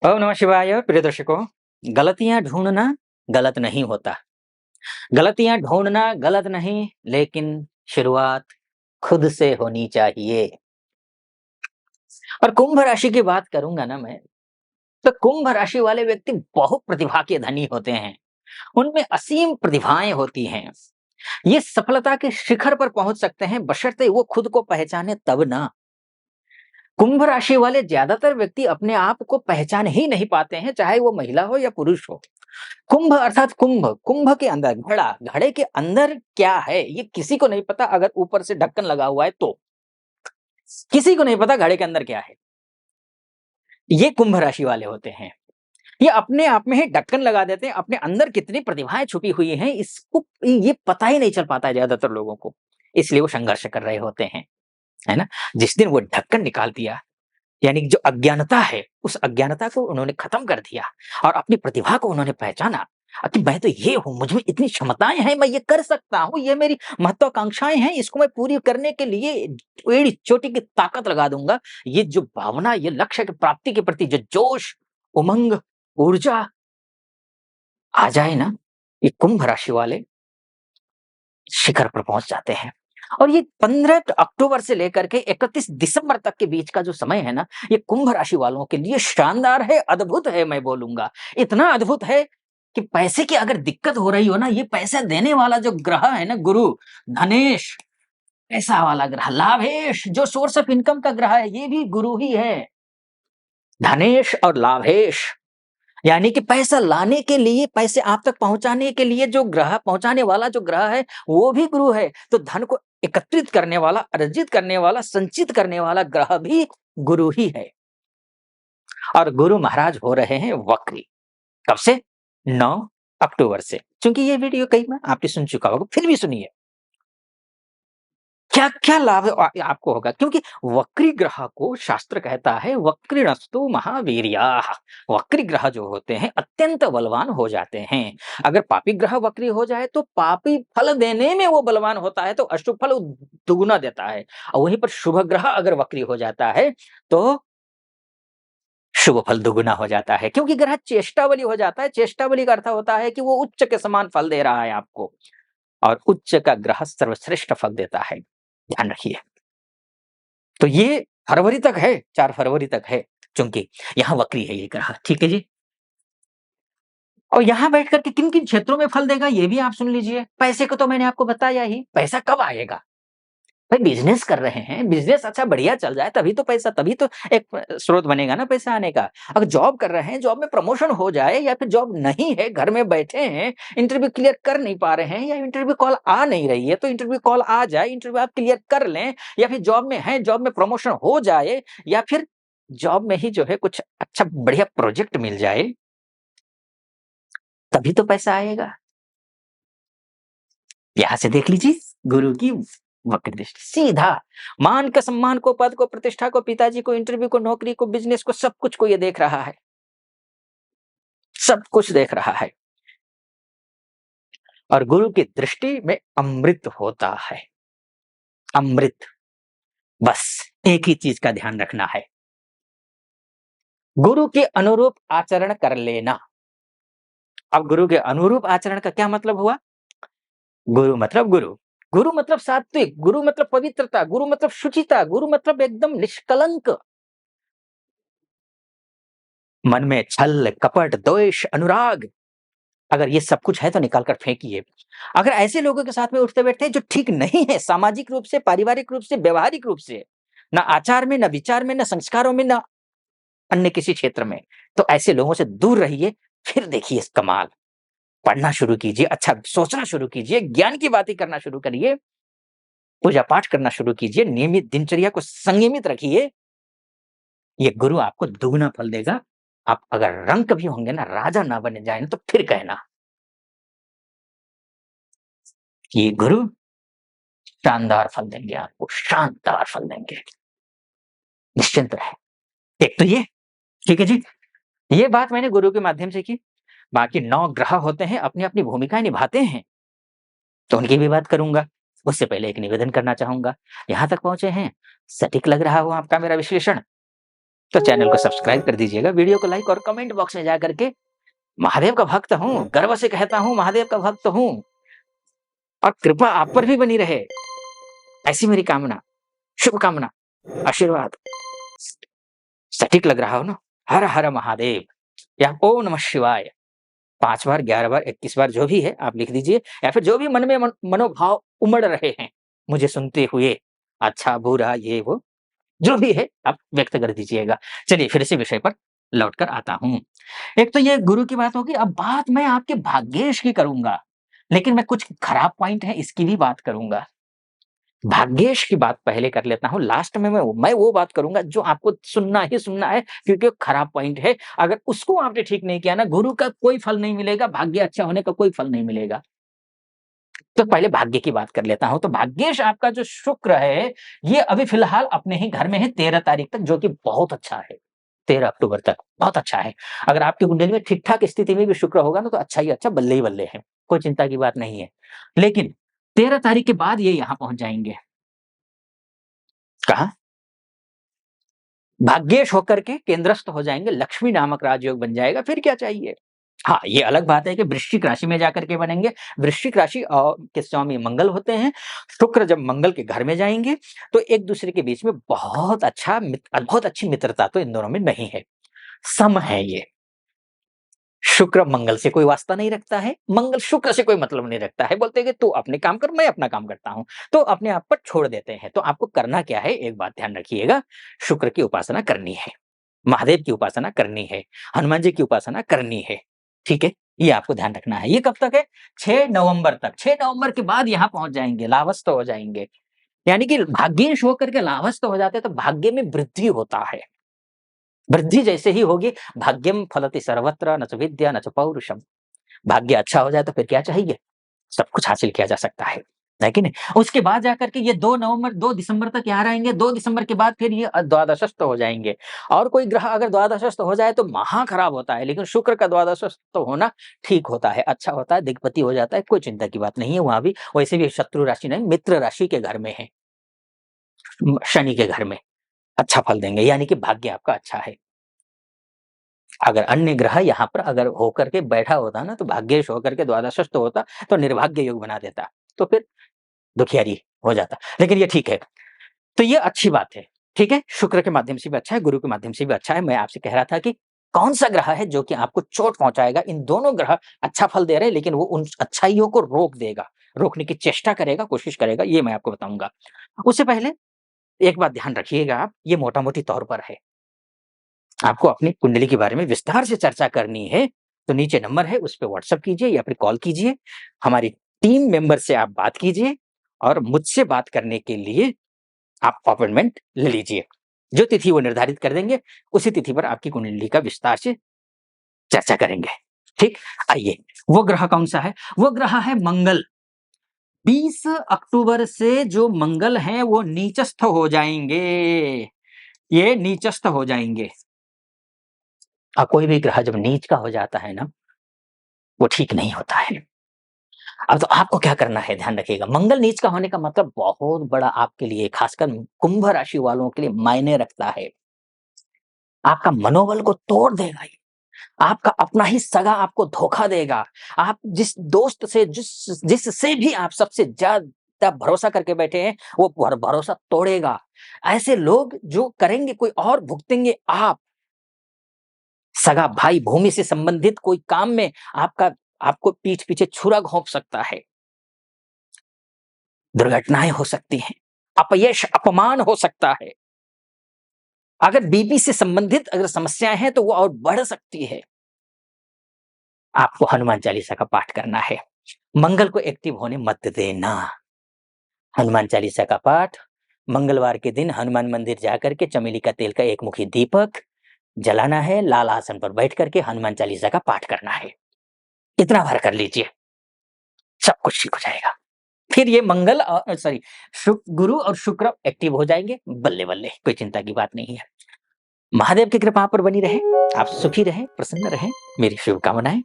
ओम नमः शिवाय। प्रिय दर्शकों, गलतियां ढूंढना गलत नहीं होता। गलतियां ढूंढना गलत नहीं, लेकिन शुरुआत खुद से होनी चाहिए। और कुंभ राशि की बात करूंगा ना मैं, तो कुंभ राशि वाले व्यक्ति बहुत प्रतिभा के धनी होते हैं। उनमें असीम प्रतिभाएं होती हैं। ये सफलता के शिखर पर पहुंच सकते हैं, बशर्ते वो खुद को पहचाने तब ना। कुंभ राशि वाले ज्यादातर व्यक्ति अपने आप को पहचान ही नहीं पाते हैं, चाहे वो महिला हो या पुरुष हो। कुंभ अर्थात कुंभ, कुंभ के अंदर घड़ा, घड़े के अंदर क्या है ये किसी को नहीं पता। अगर ऊपर से ढक्कन लगा हुआ है तो किसी को नहीं पता घड़े के अंदर क्या है। ये कुंभ राशि वाले होते हैं। ये अपने आप में ही ढक्कन लगा देते हैं। अपने अंदर कितनी प्रतिभाएं छुपी हुई हैं, इसको ये पता ही नहीं चल पाता है ज्यादातर लोगों को। इसलिए वो संघर्ष कर रहे होते हैं, है ना। जिस दिन वो ढक्कन निकाल दिया, यानी जो अज्ञानता है, उस अज्ञानता को उन्होंने खत्म कर दिया और अपनी प्रतिभा को उन्होंने पहचाना कि मैं तो ये हूँ, मुझ में इतनी क्षमताएं हैं, मैं ये कर सकता हूँ, ये मेरी महत्वाकांक्षाएं हैं, इसको मैं पूरी करने के लिए एड़ी चोटी की ताकत लगा दूंगा। ये जो भावना, ये लक्ष्य की प्राप्ति के प्रति जो जोश, उमंग, ऊर्जा आ जाए ना, ये कुंभ राशि वाले शिखर पर पहुंच जाते हैं। और ये 15 अक्टूबर से लेकर के 31 दिसंबर तक के बीच का जो समय है ना, ये कुंभ राशि वालों के लिए शानदार है, अद्भुत है। मैं बोलूंगा इतना अद्भुत है कि पैसे की अगर दिक्कत हो रही हो ना, ये पैसा देने वाला जो ग्रह है ना, गुरु, धनेश, पैसा वाला ग्रह, लाभेश, जो सोर्स ऑफ इनकम का ग्रह है, ये भी गुरु ही है। धनेश और लाभेश, यानी कि पैसा लाने के लिए, पैसे आप तक पहुंचाने के लिए जो ग्रह, पहुंचाने वाला जो ग्रह है, वो भी गुरु है। तो धन को एकत्रित करने वाला, अर्जित करने वाला, संचित करने वाला ग्रह भी गुरु ही है। और गुरु महाराज हो रहे हैं वक्री। कब से? 9 अक्टूबर से। क्योंकि ये वीडियो कई बार आपने सुन चुका होगा, फिर भी सुनिए। क्या क्या लाभ आपको होगा, क्योंकि वक्री ग्रह को शास्त्र कहता है वक्रिणस्तु महावीर्याः। वक्री ग्रह जो होते हैं अत्यंत बलवान हो जाते हैं। अगर पापी ग्रह वक्री हो जाए तो पापी फल देने में वो बलवान होता है, तो अशुभ फल दुगुना देता है। और वहीं पर शुभ ग्रह अगर वक्री हो जाता है तो शुभ फल दुगुना हो जाता है, क्योंकि ग्रह चेष्टा बली हो जाता है। चेष्टा बली का अर्थ होता है कि वो उच्च के समान फल दे रहा है आपको, और उच्च का ग्रह सर्वश्रेष्ठ फल देता है। ध्यान रखिए। तो ये फरवरी तक है, 4 फरवरी तक है, चूंकि यहाँ वक्री है ये ग्रह, ठीक है जी। और यहाँ बैठ करके किन किन क्षेत्रों में फल देगा ये भी आप सुन लीजिए। पैसे को तो मैंने आपको बताया ही, पैसा कब आएगा। भाई बिजनेस कर रहे हैं, बिजनेस अच्छा बढ़िया चल जाए तभी तो पैसा, तभी तो एक स्रोत बनेगा ना पैसा आने का। अगर जॉब कर रहे हैं, जॉब में प्रमोशन हो जाए, या फिर जॉब नहीं है, घर में बैठे हैं, इंटरव्यू क्लियर कर नहीं पा रहे हैं, या इंटरव्यू कॉल आ नहीं रही है, तो इंटरव्यू कॉल आ जाए, इंटरव्यू आप क्लियर कर लें, या फिर जॉब में है, जॉब में प्रमोशन हो जाए, या फिर जॉब में ही जो है कुछ अच्छा बढ़िया प्रोजेक्ट मिल जाए, तभी तो पैसा आएगा। यहां से देख लीजिए गुरु की वक्र दृष्टि, सीधा मान का, सम्मान को, पद को, प्रतिष्ठा को, पिताजी को, इंटरव्यू को, नौकरी को, बिजनेस को, सब कुछ को ये देख रहा है, सब कुछ देख रहा है। और गुरु की दृष्टि में अमृत होता है, अमृत। बस एक ही चीज का ध्यान रखना है, गुरु के अनुरूप आचरण कर लेना। अब गुरु के अनुरूप आचरण का क्या मतलब हुआ? गुरु मतलब गुरु, गुरु मतलब सात्विक, गुरु मतलब पवित्रता, गुरु मतलब शुचिता, गुरु मतलब एकदम निष्कलंक। मन में छल, कपट, द्वेष, अनुराग, अगर ये सब कुछ है तो निकाल कर फेंकिए। अगर ऐसे लोगों के साथ में उठते बैठते हैं जो ठीक नहीं है, सामाजिक रूप से, पारिवारिक रूप से, व्यवहारिक रूप से, ना आचार में, ना विचार में, ना संस्कारों में, ना अन्य किसी क्षेत्र में, तो ऐसे लोगों से दूर रहिए। फिर देखिए इस कमाल। पढ़ना शुरू कीजिए, अच्छा सोचना शुरू कीजिए, ज्ञान की बातें करना शुरू करिए, पूजा पाठ करना शुरू कीजिए, नियमित दिनचर्या को संयमित रखिए। ये गुरु आपको दुगना फल देगा। आप अगर रंक भी होंगे ना, राजा ना बने जाए तो फिर कहना, ये गुरु शानदार फल देंगे, आपको शानदार फल देंगे, निश्चिंत रहे। एक तो ये, ठीक है जी, ये बात मैंने गुरु के माध्यम से की। बाकी 9 ग्रह होते हैं, अपनी अपनी भूमिकाएं निभाते हैं, तो उनकी भी बात करूंगा। उससे पहले एक निवेदन करना चाहूंगा। यहां तक पहुंचे हैं, सटीक लग रहा हो आपका मेरा विश्लेषण, तो चैनल को सब्सक्राइब कर दीजिएगा, वीडियो को लाइक और कमेंट बॉक्स में जाकर के महादेव का भक्त हूँ, गर्व से कहता हूँ महादेव का भक्त हूँ और कृपा आप पर भी बनी रहे, ऐसी मेरी कामना, शुभकामना, आशीर्वाद। सटीक लग रहा हो ना? हर हर महादेव या ओम नमः शिवाय 5 बार, 11 बार, 21 बार जो भी है आप लिख दीजिए, या फिर जो भी मन में मनोभाव उमड़ रहे हैं मुझे सुनते हुए, अच्छा बुरा ये वो जो भी है आप व्यक्त कर दीजिएगा। चलिए फिर इसी विषय पर लौट कर आता हूँ। एक तो ये गुरु की बात होगी, अब बात मैं आपके भाग्येश की करूँगा, लेकिन मैं कुछ खराब पॉइंट है इसकी भी बात करूँगा। भाग्येश की बात पहले कर लेता हूँ, लास्ट में मैं वो बात करूँगा जो आपको सुनना ही सुनना है, क्योंकि वो खराब पॉइंट है। अगर उसको आपने ठीक नहीं किया ना, गुरु का कोई फल नहीं मिलेगा, भाग्य अच्छा होने का कोई फल नहीं मिलेगा। तो पहले भाग्य की बात कर लेता हूँ। तो भाग्येश आपका जो शुक्र है, ये अभी फिलहाल अपने ही घर में है 13 तारीख तक, जो कि बहुत अच्छा है। 13 अक्टूबर तक बहुत अच्छा है। अगर आपकी कुंडली में ठीक-ठाक स्थिति में भी शुक्र होगा ना, तो अच्छा ही अच्छा, बल्ले ही बल्ले है। कोई चिंता की बात नहीं है। लेकिन 13 तारीख के बाद ये यहाँ पहुँच जाएँगे। कहाँ? भाग्येश होकर के केंद्रस्थ हो जाएँगे, लक्ष्मी नामक राजयोग बन जाएगा, फिर क्या चाहिए? हाँ, ये अलग बात है कि वृश्चिक राशि में जाकर के बनेंगे। वृश्चिक राशि के स्वामी मंगल होते हैं। शुक्र जब मंगल के घर में जाएँगे, तो एक-दूसरे के बीच में बहुत अच्छी मित्रता तो इन दोनों में नहीं है। सम है ये। शुक्र मंगल से कोई वास्ता नहीं रखता है, मंगल शुक्र से कोई मतलब नहीं रखता है। बोलते हैं कि तू अपने काम कर, मैं अपना काम करता हूँ। तो अपने आप पर छोड़ देते हैं। तो आपको करना क्या है, एक बात ध्यान रखिएगा, शुक्र की उपासना करनी है, महादेव की उपासना करनी है, हनुमान जी की उपासना करनी है। ठीक है? ये आपको ध्यान रखना है। ये कब तक है? 6 नवंबर तक। 6 नवंबर के बाद यहाँ पहुँच जाएँगे, लाभस्थ हो जाएँगे। यानी कि भाग्येश होकर के लाभस्थ हो जाते हैं, तो भाग्य में वृद्धि होता है। वृद्धि जैसे ही होगी, भाग्यम फलति सर्वत्र न च विद्या न च पौरुषम। भाग्य अच्छा हो जाए तो फिर क्या चाहिए? सब कुछ हासिल किया जा सकता है कि नहीं? उसके बाद जाकर के ये 2 दिसंबर तक यहाँ रहेंगे, 2 दिसंबर के बाद फिर ये द्वादशस्थ हो जाएँगे। और कोई ग्रह अगर द्वादशस्थ हो जाए तो महा खराब होता है, लेकिन शुक्र का द्वादशस्थ होना ठीक होता है, अच्छा होता है, दिग्पति हो जाता है, कोई चिंता की बात नहीं है वहाँ भी। वैसे भी शत्रु राशि नहीं, मित्र राशि के घर में है, शनि के घर में, अच्छा फल देंगे, यानी कि भाग्य आपका अच्छा है। अगर अन्य ग्रह यहाँ पर अगर होकर के बैठा होता ना, तो भाग्येश होकर के द्वादशस्थ होता, तो निर्भाग्य योग बना देता, तो फिर दुखियारी हो जाता। लेकिन ये ठीक है, तो ये अच्छी बात है, ठीक है? शुक्र के माध्यम से भी अच्छा है, गुरु के माध्यम से भी अच्छा है। मैं आपसे कह रहा था कि कौन-सा ग्रह है जो कि आपको चोट पहुँचाएगा? इन दोनों ग्रह अच्छा फल दे रहे हैं, लेकिन वो उन अच्छाइयों को रोक देगा, रोकने की चेष्टा करेगा, कोशिश करेगा, ये मैं आपको बताऊँगा। उससे पहले एक बात ध्यान रखिएगा आप, ये मोटा-मोटी तौर पर है। आपको अपनी कुंडली के बारे में विस्तार से चर्चा करनी है, तो नीचे नंबर है, उस पे व्हाट्सएप कीजिए या फिर कॉल कीजिए। हमारी टीम मेंबर से आप बात कीजिए और मुझसे बात करने के लिए आप अपॉइंटमेंट ले लीजिए। जो तिथि वो निर्धारित कर देंगे, उसी तिथि पर आपकी कुंडली का विस्तार से चर्चा करेंगे। ठीक? आइए, वो ग्रह कौन-सा है? वो ग्रह है मंगल। 20 अक्टूबर से जो मंगल हैं, वो नीचस्थ हो जाएँगे। ये नीचस्थ हो जाएँगे। कोई भी ग्रह जब नीच का हो जाता है ना, वो ठीक नहीं होता है। अब तो आपको क्या करना है ध्यान रखिएगा, मंगल नीच का होने का मतलब बहुत बड़ा आपके लिए, खासकर कुंभ राशि वालों के लिए मायने रखता है। आपका मनोबल को तोड़ देगा ये। आपका अपना ही सगा आपको धोखा देगा। आप जिस दोस्त से जिससे भी आप सबसे ज़्यादा भरोसा करके बैठे हैं, वो भरोसा तोड़ेगा। ऐसे लोग जो करेंगे कोई और, भुगतेंगे आप। सगा भाई, भूमि से संबंधित कोई काम में आपको पीठ पीछे छुरा घोंप सकता है। दुर्घटनाएँ हो सकती हैं, अपयश, अपमान हो सकता है। अगर बीपी से संबंधित अगर समस्याएँ हैं, तो वो और बढ़ सकती है। आपको हनुमान चालीसा का पाठ करना है। मंगल को एक्टिव होने मत देना। हनुमान चालीसा का पाठ, मंगलवार के दिन हनुमान मंदिर जाकर के चमेली का तेल का एक मुखी दीपक जलाना है, लाल आसन पर बैठ करके हनुमान चालीसा का पाठ करना है। इतना भर कर लीजिए, सब कुछ ठीक हो जाएगा। फिर ये मंगल सॉरी गुरु और शुक्र एक्टिव हो जाएँगे, बल्ले-बल्ले, कोई चिंता की बात नहीं है। महादेव की कृपा आप पर बनी रहे, आप सुखी रहें, प्रसन्न रहें, मेरी शुभकामनाएँ।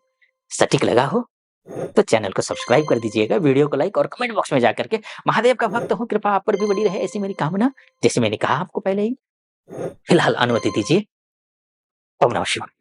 सटीक लगा हो, तो चैनल को सब्सक्राइब कर दीजिएगा, वीडियो को लाइक और कमेंट बॉक्स में जाकर के महादेव का भक्त हूँ, कृपा आप पर भी बनी रहे, ऐसी मेरी कामना। जैसे मैंने कहा आपको पहले ही, फिलहाल अनुमति दीजिए, ओम नमः शिवाय।